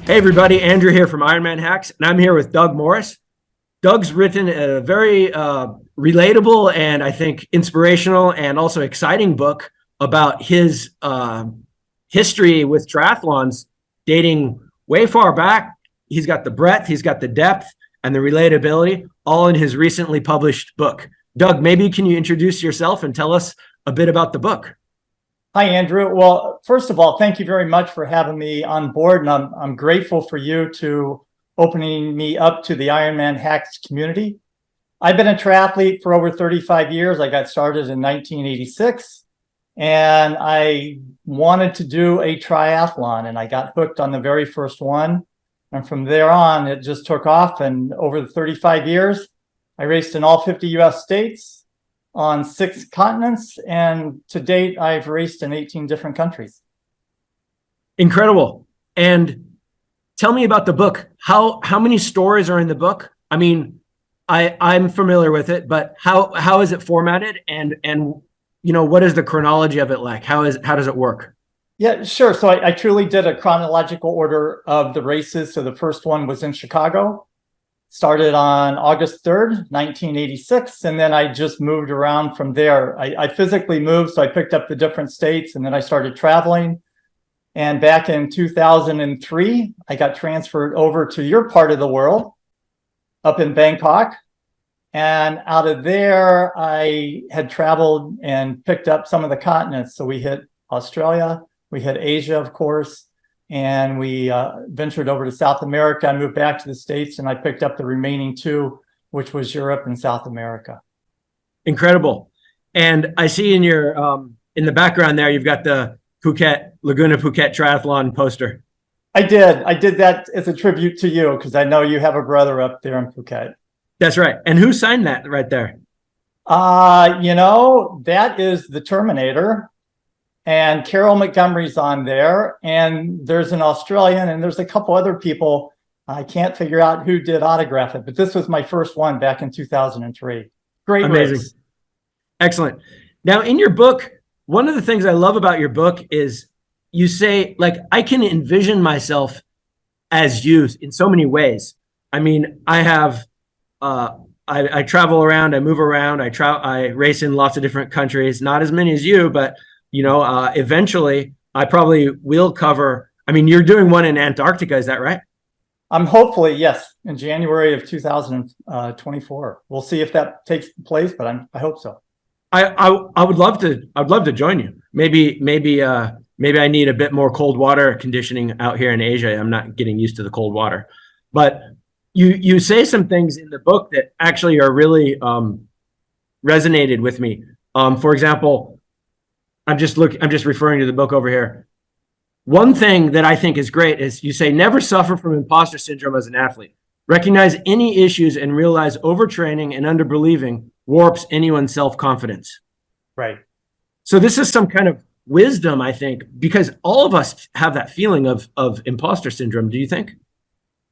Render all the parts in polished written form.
Hey everybody, Andrew here from IronmanHacks, and I'm here with Doug Morris. Doug's written a very relatable and I think inspirational and also exciting book about his history with triathlons dating way far back. He's got the breadth, he's got the depth, and the relatability all in his recently published book. Doug, maybe can you introduce yourself and tell us a bit about the book? Hi, Andrew. Well, first of all, thank you very much for having me on board. And I'm grateful for you to opening me up to the IronmanHacks community. I've been a triathlete for over 35 years. I got started in 1986 and I wanted to do a triathlon and I got hooked on the very first one. And from there on, it just took off. And over the 35 years, I raced in all 50 US states, on 6 continents, and to date, I've raced in 18 different countries. Incredible. And tell me about the book. How many stories are in the book? I mean, I'm familiar with it, but how is it formatted? And you know, what is the chronology of it like? How does it work? Yeah, sure. So I truly did a chronological order of the races. So the first one was in Chicago. Started on August 3rd, 1986, and then I just moved around from there. I physically moved, so I picked up the different states, and then I started traveling. And back in 2003, I got transferred over to your part of the world, up in Bangkok. And out of there, I had traveled and picked up some of the continents. So we hit Australia, we hit Asia, of course, and we ventured over to South America. I moved back to the States and I picked up the remaining 2, which was Europe and South America. Incredible. And I see in your in the background there, you've got the Laguna Phuket Triathlon poster. I did that as a tribute to you because I know you have a brother up there in Phuket. That's right. And who signed that right there? You know, that is the Terminator. And Carol Montgomery's on there, and there's an Australian, and there's a couple other people. I can't figure out who did autograph it, but this was my first one back in 2003. Great Amazing. race. Excellent. Now, in your book, one of the things I love about your book is you say, like, I can envision myself as you in so many ways. I mean, I have, I travel around, I move around, I race in lots of different countries, not as many as you, but you know, eventually I probably will cover. I mean, you're doing one in Antarctica, is that right? I'm hopefully, yes, in January of 2024. We'll see if that takes place, but I hope so. I would love to. I'd love to join you. Maybe I need a bit more cold water conditioning out here in Asia. I'm not getting used to the cold water, but you say some things in the book that actually are really resonated with me. For example, I'm just referring to the book over here. One thing that I think is great is you say, never suffer from imposter syndrome as an athlete. Recognize any issues and realize overtraining and underbelieving warps anyone's self-confidence. Right. So this is some kind of wisdom, I think, because all of us have that feeling of imposter syndrome. Do you think?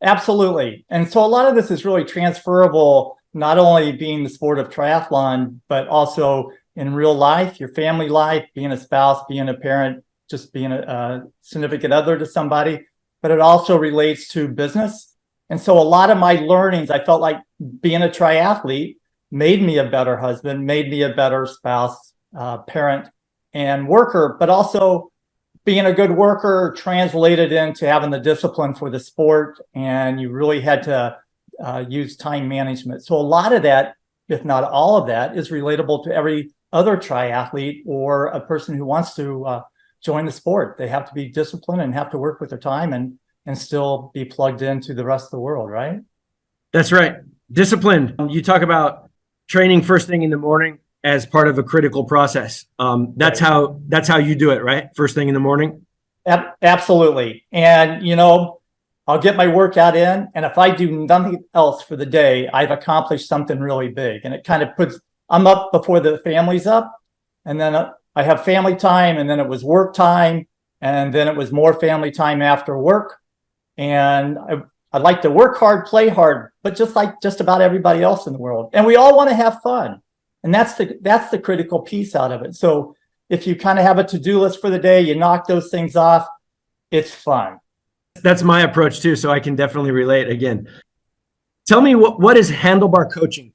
Absolutely. And so a lot of this is really transferable, not only being the sport of triathlon, but also in real life, your family life, being a spouse, being a parent, just being a significant other to somebody, but it also relates to business. And so a lot of my learnings, I felt like being a triathlete made me a better husband, made me a better spouse, parent, and worker, but also being a good worker translated into having the discipline for the sport. And you really had to use time management. So a lot of that, if not all of that, is relatable to every other triathlete or a person who wants to join the sport. They have to be disciplined and have to work with their time and still be plugged into the rest of the world, right? That's right. Disciplined. You talk about training first thing in the morning as part of a critical process. That's right. That's how you do it, right? First thing in the morning. Absolutely. And you know, I'll get my workout in, and if I do nothing else for the day, I've accomplished something really big. And it kind of puts, I'm up before the family's up, and then I have family time, and then it was work time, and then it was more family time after work. And I'd like to work hard, play hard, but just like just about everybody else in the world. And we all want to have fun. And that's the critical piece out of it. So if you kind of have a to-do list for the day, you knock those things off, it's fun. That's my approach too. So I can definitely relate again. Tell me what is handlebar coaching?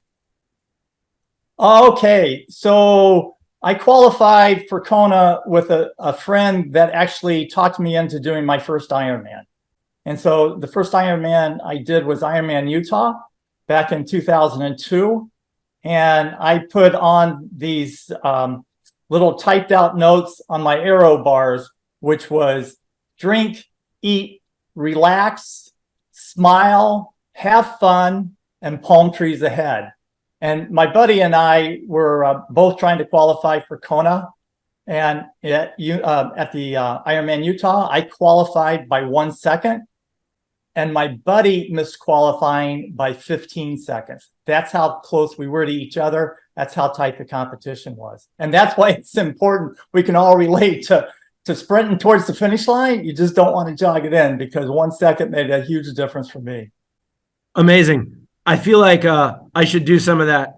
Okay, so I qualified for Kona with a friend that actually talked me into doing my first Ironman. And so the first Ironman I did was Ironman Utah back in 2002. And I put on these little typed out notes on my aero bars, which was drink, eat, relax, smile, have fun, and palm trees ahead. And my buddy and I were both trying to qualify for Kona. And at the Ironman Utah, I qualified by 1 second. And my buddy missed qualifying by 15 seconds. That's how close we were to each other. That's how tight the competition was. And that's why it's important. We can all relate to sprinting towards the finish line. You just don't want to jog it in, because 1 second made a huge difference for me. Amazing. I feel like I should do some of that.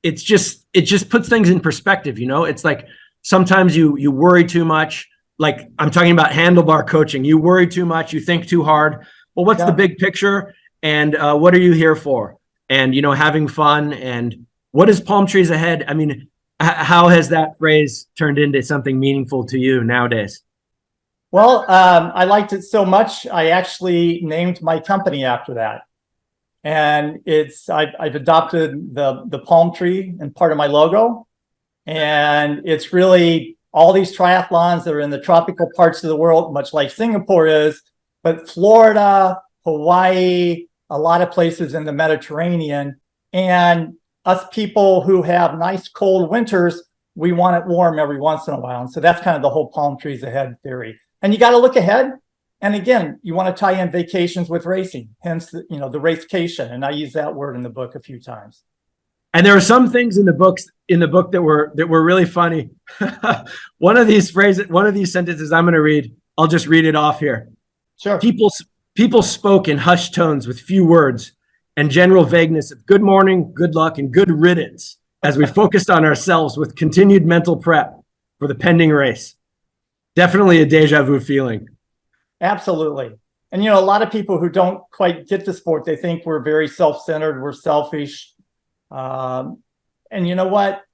It just puts things in perspective. It's like sometimes you worry too much. Like I'm talking about handlebar coaching. You worry too much. You think too hard. Well, what's the big picture, and what are you here for? And, having fun, and what is palm trees ahead? I mean, how has that phrase turned into something meaningful to you nowadays? Well, I liked it so much, I actually named my company after that. And I've adopted the palm tree and part of my logo. And it's really all these triathlons that are in the tropical parts of the world, much like Singapore is, but Florida, Hawaii, a lot of places in the Mediterranean, and us people who have nice cold winters, we want it warm every once in a while. And so that's kind of the whole palm trees ahead theory. And you got to look ahead. And again, you want to tie in vacations with racing, hence the racecation. And I use that word in the book a few times. And there are some things in the book that were really funny. One of these sentences I'm going to read, I'll just read it off here. Sure. People spoke in hushed tones with few words and general vagueness of good morning, good luck, and good riddance as we focused on ourselves with continued mental prep for the pending race. Definitely a deja vu feeling. Absolutely. And, a lot of people who don't quite get the sport, they think we're very self-centered, we're selfish. And you know what?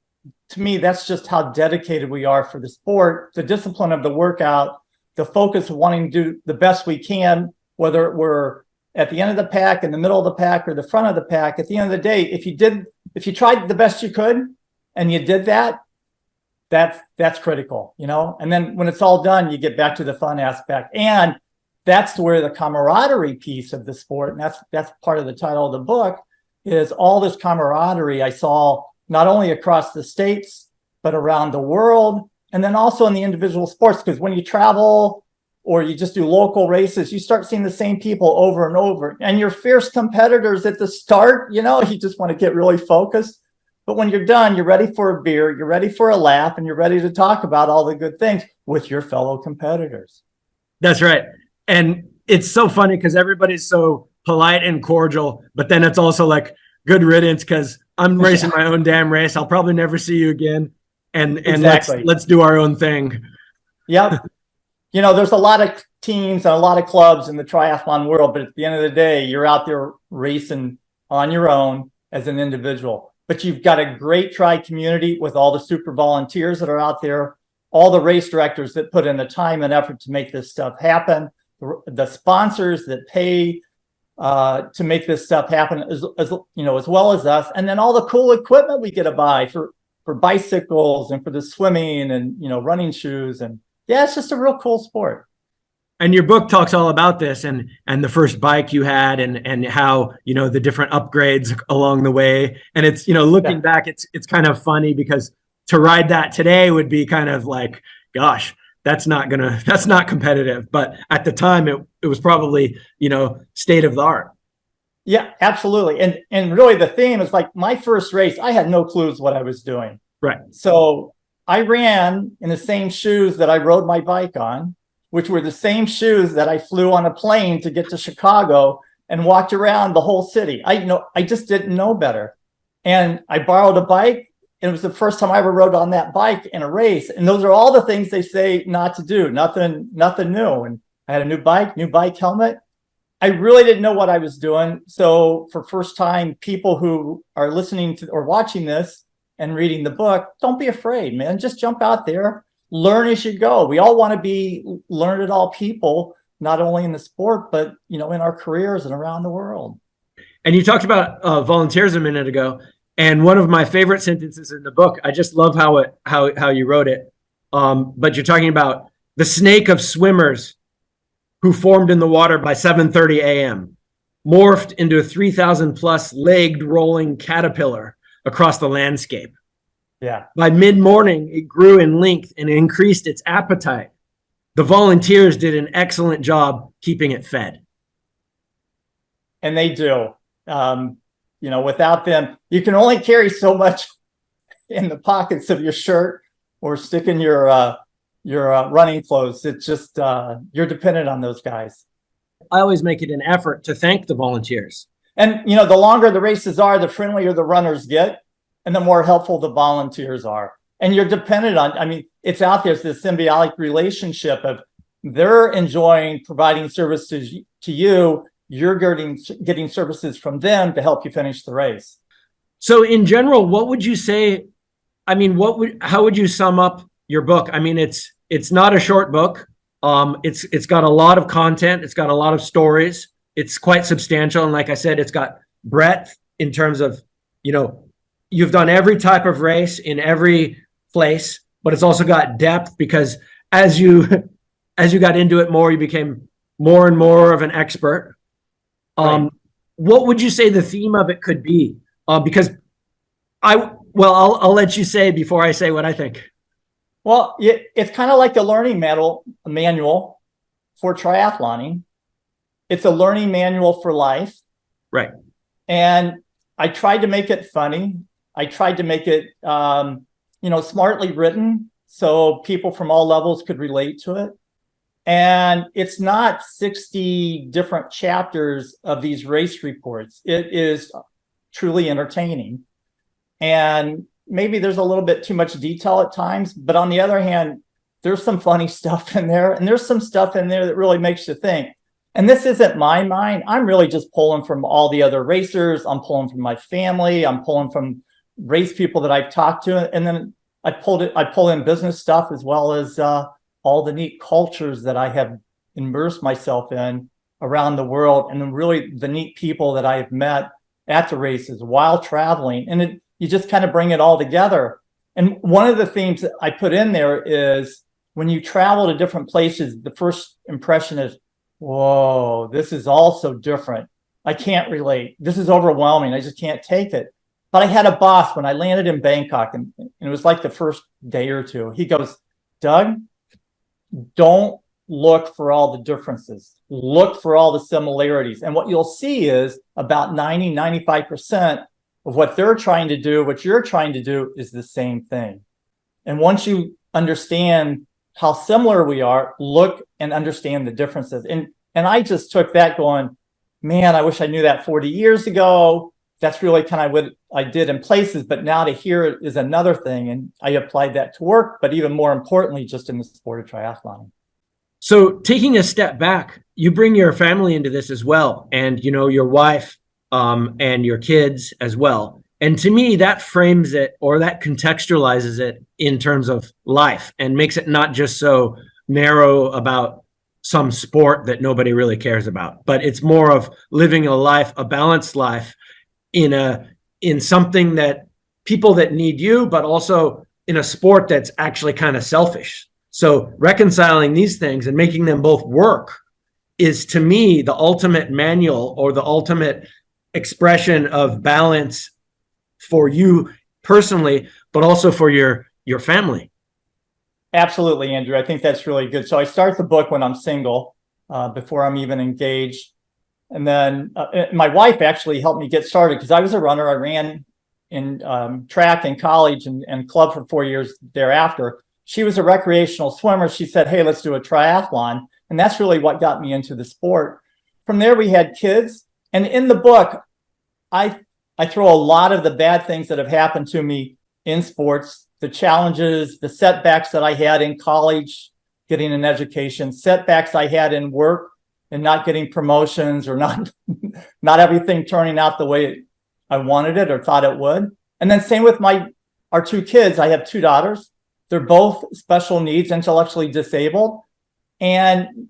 To me, that's just how dedicated we are for the sport, the discipline of the workout, the focus of wanting to do the best we can, whether we're at the end of the pack, in the middle of the pack, or the front of the pack. At the end of the day, if you tried the best you could and you did that, that's critical, and then when it's all done, you get back to the fun aspect. And that's where the camaraderie piece of the sport, and that's part of the title of the book, is all this camaraderie I saw not only across the states, but around the world. And then also in the individual sports, because when you travel or you just do local races, you start seeing the same people over and over. And you're fierce competitors at the start, you just want to get really focused. But when you're done, you're ready for a beer, you're ready for a laugh, and you're ready to talk about all the good things with your fellow competitors. That's right. And it's so funny because everybody's so polite and cordial, but then it's also like good riddance because I'm racing my own damn race. I'll probably never see you again. And exactly. let's do our own thing. Yep. There's a lot of teams and a lot of clubs in the triathlon world, but at the end of the day, you're out there racing on your own as an individual. But you've got a great tri community with all the super volunteers that are out there, all the race directors that put in the time and effort to make this stuff happen, the sponsors that pay to make this stuff happen, as well as us, and then all the cool equipment we get to buy for bicycles and for the swimming and running shoes. And yeah, it's just a real cool sport. And your book talks all about this and the first bike you had and how the different upgrades along the way. And it's looking back, it's kind of funny because to ride that today would be kind of like, gosh, that's not competitive. But at the time it was probably state of the art. Yeah, absolutely. And really the theme is like my first race, I had no clues what I was doing. Right. So I ran in the same shoes that I rode my bike on, which were the same shoes that I flew on a plane to get to Chicago and walked around the whole city. I just didn't know better. And I borrowed a bike. And it was the first time I ever rode on that bike in a race. And those are all the things they say not to do, nothing new. I had a new bike helmet. I really didn't know what I was doing. So for first time, people who are listening to or watching this and reading the book, don't be afraid, man. Just jump out there, learn as you go. We all want to be learn it all people, not only in the sport, but in our careers and around the world. And you talked about volunteers a minute ago, and one of my favorite sentences in the book, I just love how you wrote it. But you're talking about the snake of swimmers who formed in the water by 7:30 a.m., morphed into a 3,000 plus legged rolling caterpillar across the landscape. Yeah. By mid-morning, it grew in length and increased its appetite. The volunteers did an excellent job keeping it fed. And they do. Without them, you can only carry so much in the pockets of your shirt or stick in your running clothes. It's just you're dependent on those guys. I always make it an effort to thank the volunteers. And the longer the races are, the friendlier the runners get, and the more helpful the volunteers are. And you're dependent on. It's out there. It's this symbiotic relationship of they're enjoying providing services to you. You're getting services from them to help you finish the race. So in general, what would you say? How would you sum up your book? It's not a short book. It's got a lot of content. It's got a lot of stories. It's quite substantial. And like I said, it's got breadth in terms of, you've done every type of race in every place, but it's also got depth because as you got into it more, you became more and more of an expert. Right. What would you say the theme of it could be? Because I'll let you say before I say what I think. Well, it's kind of like a learning manual for triathloning. It's a learning manual for life. Right. And I tried to make it funny. I tried to make it, smartly written so people from all levels could relate to it. And it's not 60 different chapters of these race reports. It is truly entertaining. And maybe there's a little bit too much detail at times, but on the other hand, there's some funny stuff in there, and there's some stuff in there that really makes you think. And this isn't my mind. I'm really just pulling from all the other racers. I'm pulling from my family. I'm pulling from race people that I've talked to. And then I pull in business stuff as well as all the neat cultures that I have immersed myself in around the world, and then really the neat people that I have met at the races while traveling. And you just kind of bring it all together. And one of the themes that I put in there is when you travel to different places, the first impression is, whoa, this is all so different. I can't relate. This is overwhelming. I just can't take it. But I had a boss when I landed in Bangkok, and it was like the first day or two. He goes, Doug, don't look for all the differences. Look for all the similarities. And what you'll see is about 95% of what they're trying to do, what you're trying to do, is the same thing. And once you understand how similar we are, look and understand the differences. And I just took that going, man, I wish I knew that 40 years ago. That's really kind of what I did in places, but now to hear it is another thing. And I applied that to work, but even more importantly, just in the sport of triathlon. So taking a step back, you bring your family into this as well. And, your wife and your kids as well. And to me, that frames it, or that contextualizes it in terms of life, and makes it not just so narrow about some sport that nobody really cares about, but it's more of living a life, a balanced life in something that people that need you, but also in a sport that's actually kind of selfish. So reconciling these things and making them both work is, to me, the ultimate manual or the ultimate expression of balance for you personally, but also for your family. Absolutely, Andrew. I think that's really good. So I start the book when I'm single, before I'm even engaged. And then my wife actually helped me get started because I was a runner. I ran in track in college and club for 4 years thereafter. She was a recreational swimmer. She said, hey, let's do a triathlon. And that's really what got me into the sport. From there, we had kids. And in the book, I throw a lot of the bad things that have happened to me in sports, the challenges, the setbacks that I had in college, getting an education, setbacks I had in work and not getting promotions or not everything turning out the way I wanted it or thought it would. And then same with our two kids. I have two daughters. They're both special needs, intellectually disabled. And,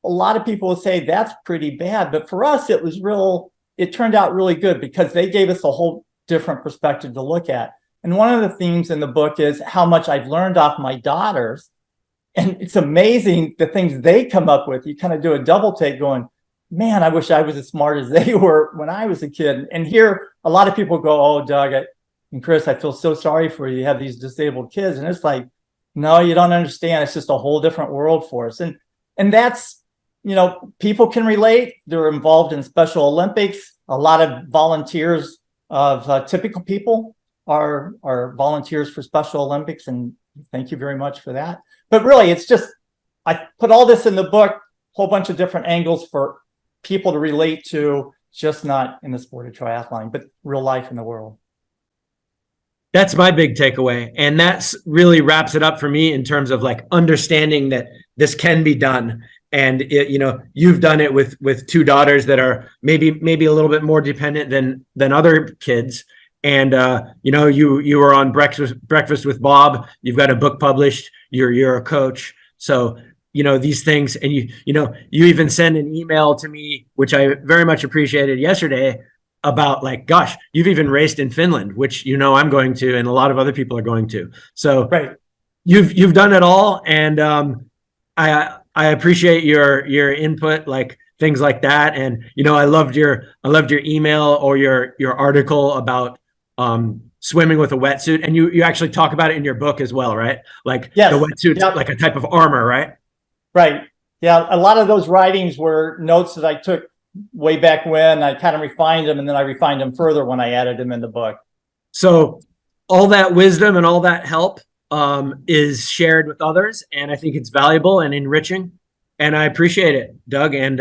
a lot of people will say that's pretty bad, but for us, it turned out really good because they gave us a whole different perspective to look at. And one of the themes in the book is how much I've learned off my daughters. And it's amazing the things they come up with. You kind of do a double take going, man, I wish I was as smart as they were when I was a kid. And here, a lot of people go, oh, Doug and Chris, I feel so sorry for you. You have these disabled kids. And it's like, no, you don't understand. It's just a whole different world for us. And that's, people can relate. They're involved in Special Olympics. A lot of volunteers of typical people are volunteers for Special Olympics. And thank you very much for that. But really, it's just, I put all this in the book, a whole bunch of different angles for people to relate to, just not in the sport of triathlon, but real life in the world. That's my big takeaway. And that's really wraps it up for me in terms of like understanding that this can be done. And you've done it with two daughters that are maybe a little bit more dependent than other kids. And you were on Breakfast with Bob. You've got a book published. You're a coach. So these things, and you even send an email to me, which I very much appreciated yesterday, about like, gosh, you've even raced in Finland, which I'm going to, and a lot of other people are going to. So right. You've done it all, and I appreciate your input, like things like that. And I loved your email or your article about swimming with a wetsuit, and you actually talk about it in your book as well, right? Like yes. The wetsuit's like a type of armor, right? Right. Yeah, a lot of those writings were notes that I took way back when. I kind of refined them, and then I refined them further when I added them in the book. So all that wisdom and all that help is shared with others, and I think it's valuable and enriching, and I appreciate it, Doug. And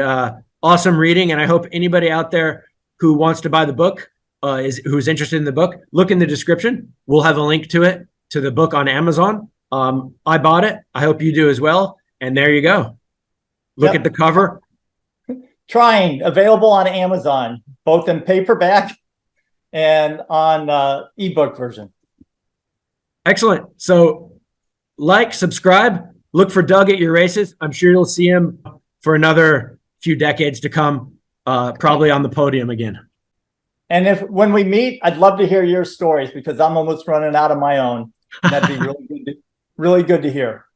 awesome reading. And I hope anybody out there who wants to buy the book, who's interested in the book, look in the description. We'll have a link to the book on Amazon. I bought it. I hope you do as well. And there you go. Look at the cover. Trying, available on Amazon, both in paperback and on ebook version. Excellent. So subscribe, look for Doug at your races. I'm sure you'll see him for another few decades to come, probably on the podium again. And when we meet, I'd love to hear your stories because I'm almost running out of my own. That'd be really good to hear.